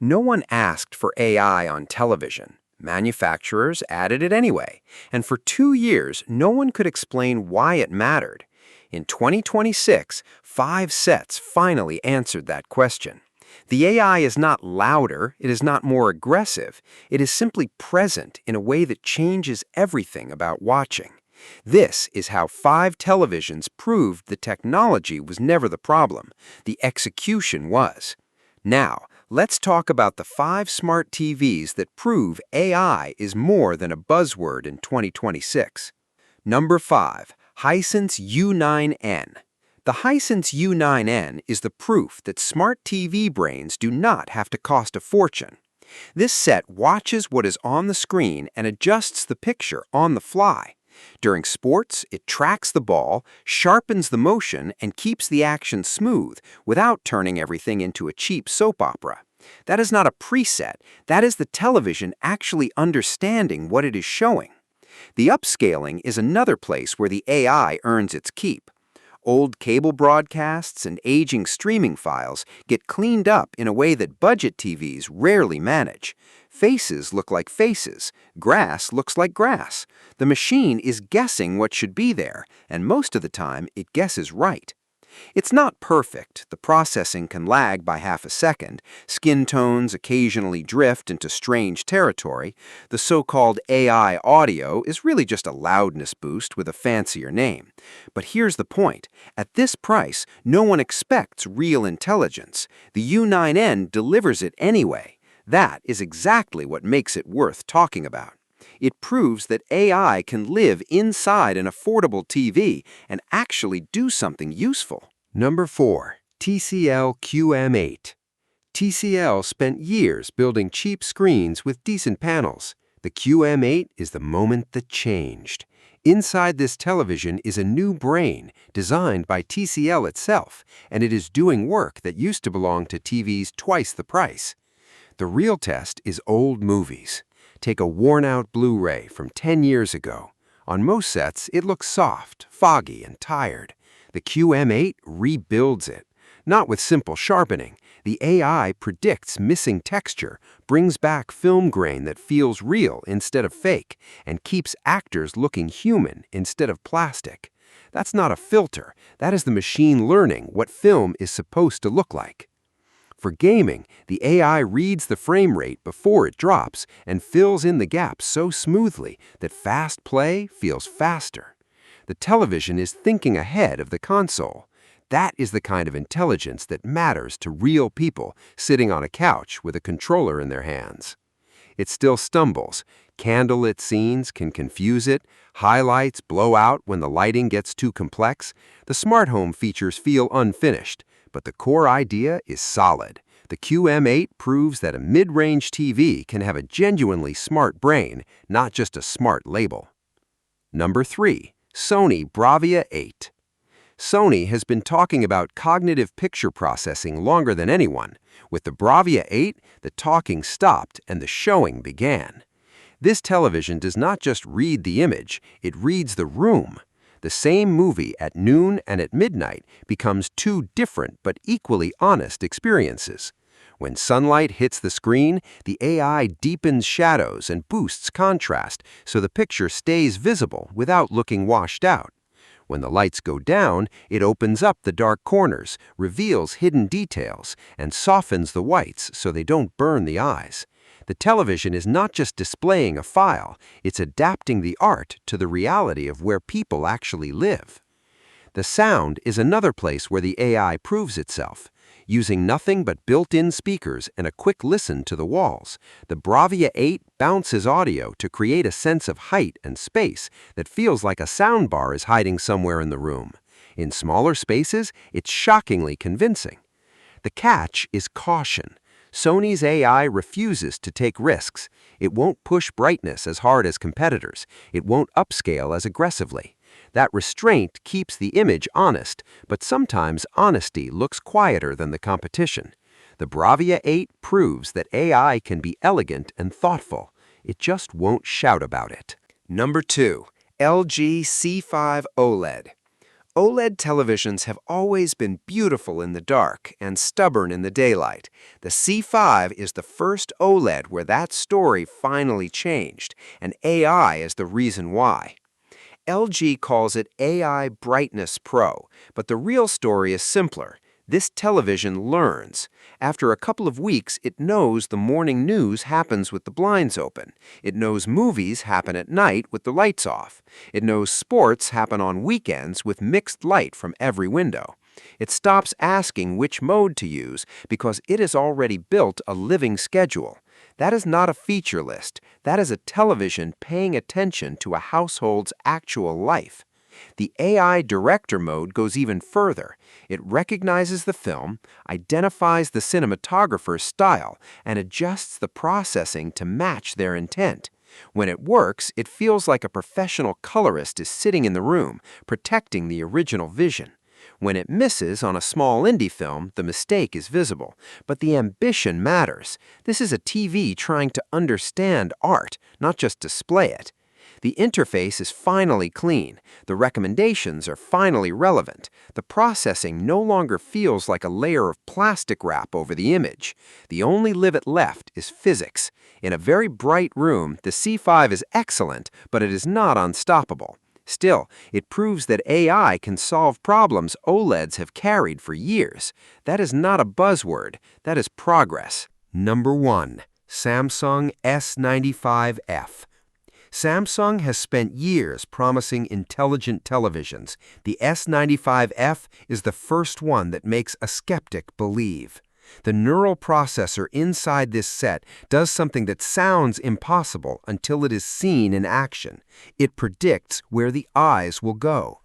No one asked for AI on television. Manufacturers added it anyway, and for 2 years, no one could explain why it mattered. In 2026, 5 sets finally answered that question. The AI is not louder, it is not more aggressive, it is simply present in a way that changes everything about watching. This is how 5 televisions proved the technology was never the problem, the execution was. Now, let's talk about the 5 smart TVs that prove AI is more than a buzzword in 2026. Number 5. Hisense U9N. The Hisense U9N is the proof that smart TV brains do not have to cost a fortune. This set watches what is on the screen and adjusts the picture on the fly. During sports, it tracks the ball, sharpens the motion, and keeps the action smooth without turning everything into a cheap soap opera. That is not a preset, that is the television actually understanding what it is showing. The upscaling is another place where the AI earns its keep. Old cable broadcasts and aging streaming files get cleaned up in a way that budget TVs rarely manage. Faces look like faces. Grass looks like grass. The machine is guessing what should be there, and most of the time it guesses right. It's not perfect. The processing can lag by half a second. Skin tones occasionally drift into strange territory. The so-called AI audio is really just a loudness boost with a fancier name. But here's the point. At this price, no one expects real intelligence. The U9N delivers it anyway. That is exactly what makes it worth talking about. It proves that AI can live inside an affordable TV and actually do something useful. Number 4. TCL QM8. TCL spent years building cheap screens with decent panels. The QM8 is the moment that changed. Inside this television is a new brain designed by TCL itself, and it is doing work that used to belong to TVs twice the price. The real test is old movies. Take a worn-out Blu-ray from 10 years ago. On most sets, it looks soft, foggy, and tired. The QM8 rebuilds it. Not with simple sharpening. The AI predicts missing texture, brings back film grain that feels real instead of fake, and keeps actors looking human instead of plastic. That's not a filter. That is the machine learning what film is supposed to look like. For gaming, the AI reads the frame rate before it drops and fills in the gaps so smoothly that fast play feels faster. The television is thinking ahead of the console. That is the kind of intelligence that matters to real people sitting on a couch with a controller in their hands. It still stumbles. Candlelit scenes can confuse it. Highlights blow out when the lighting gets too complex. The smart home features feel unfinished. But the core idea is solid. The QM8 proves that a mid-range TV can have a genuinely smart brain, not just a smart label. Number 3. SONY Bravia 8. SONY has been talking about cognitive picture processing longer than anyone. With the Bravia 8, the talking stopped and the showing began. This television does not just read the image, it reads the room. The same movie at noon and at midnight becomes two different but equally honest experiences. When sunlight hits the screen, the AI deepens shadows and boosts contrast so the picture stays visible without looking washed out. When the lights go down, it opens up the dark corners, reveals hidden details, and softens the whites so they don't burn the eyes. The television is not just displaying a file, it's adapting the art to the reality of where people actually live. The sound is another place where the AI proves itself. Using nothing but built-in speakers and a quick listen to the walls, the Bravia 8 bounces audio to create a sense of height and space that feels like a soundbar is hiding somewhere in the room. In smaller spaces, it's shockingly convincing. The catch is caution. Sony's AI refuses to take risks. It won't push brightness as hard as competitors. It won't upscale as aggressively. That restraint keeps the image honest, but sometimes honesty looks quieter than the competition. The Bravia 8 proves that AI can be elegant and thoughtful. It just won't shout about it. Number 2. LG C5 OLED. OLED televisions have always been beautiful in the dark and stubborn in the daylight. The C5 is the first OLED where that story finally changed, and AI is the reason why. LG calls it AI Brightness Pro, but the real story is simpler. This television learns. After a couple of weeks, it knows the morning news happens with the blinds open. It knows movies happen at night with the lights off. It knows sports happen on weekends with mixed light from every window. It stops asking which mode to use because it has already built a living schedule. That is not a feature list. That is a television paying attention to a household's actual life. The AI Director mode goes even further. It recognizes the film, identifies the cinematographer's style, and adjusts the processing to match their intent. When it works, it feels like a professional colorist is sitting in the room, protecting the original vision. When it misses on a small indie film, the mistake is visible. But the ambition matters. This is a TV trying to understand art, not just display it. The interface is finally clean. The recommendations are finally relevant. The processing no longer feels like a layer of plastic wrap over the image. The only limit left is physics. In a very bright room, the C5 is excellent, but it is not unstoppable. Still, it proves that AI can solve problems OLEDs have carried for years. That is not a buzzword. That is progress. Number 1. Samsung S95F. Samsung has spent years promising intelligent televisions. The S95F is the first one that makes a skeptic believe. The neural processor inside this set does something that sounds impossible until it is seen in action. It predicts where the eyes will go.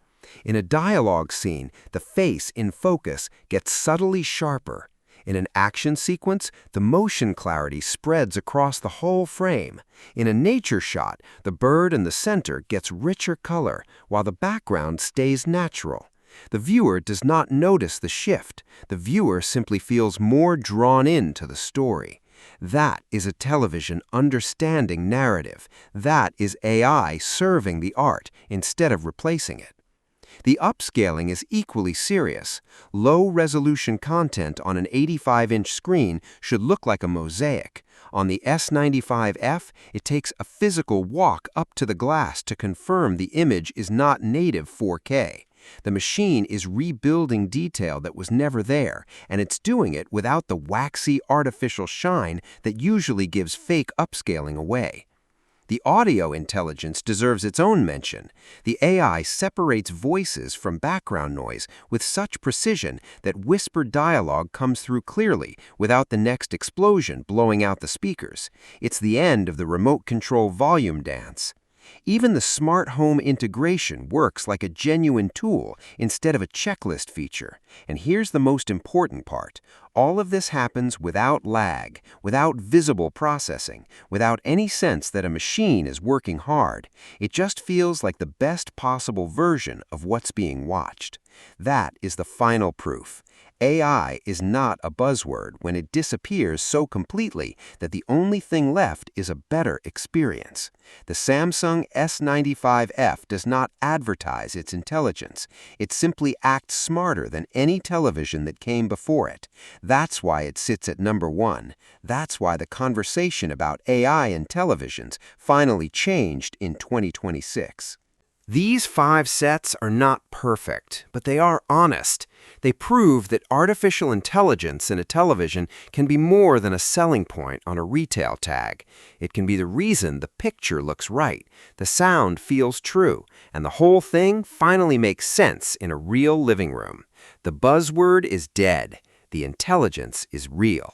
In a dialogue scene, the face in focus gets subtly sharper. In an action sequence, the motion clarity spreads across the whole frame. In a nature shot, the bird in the center gets richer color, while the background stays natural. The viewer does not notice the shift. The viewer simply feels more drawn into the story. That is a television understanding narrative. That is AI serving the art instead of replacing it. The upscaling is equally serious. Low-resolution content on an 85-inch screen should look like a mosaic. On the S95F, it takes a physical walk up to the glass to confirm the image is not native 4K. The machine is rebuilding detail that was never there, and it's doing it without the waxy artificial shine that usually gives fake upscaling away. The audio intelligence deserves its own mention. The AI separates voices from background noise with such precision that whispered dialogue comes through clearly without the next explosion blowing out the speakers. It's the end of the remote control volume dance. Even the smart home integration works like a genuine tool instead of a checklist feature. And here's the most important part. All of this happens without lag, without visible processing, without any sense that a machine is working hard. It just feels like the best possible version of what's being watched. That is the final proof. AI is not a buzzword when it disappears so completely that the only thing left is a better experience. The Samsung S95F does not advertise its intelligence. It simply acts smarter than any television that came before it. That's why it sits at number 1. That's why the conversation about AI and televisions finally changed in 2026. These 5 sets are not perfect, but they are honest. They prove that artificial intelligence in a television can be more than a selling point on a retail tag. It can be the reason the picture looks right, the sound feels true, and the whole thing finally makes sense in a real living room. The buzzword is dead. The intelligence is real.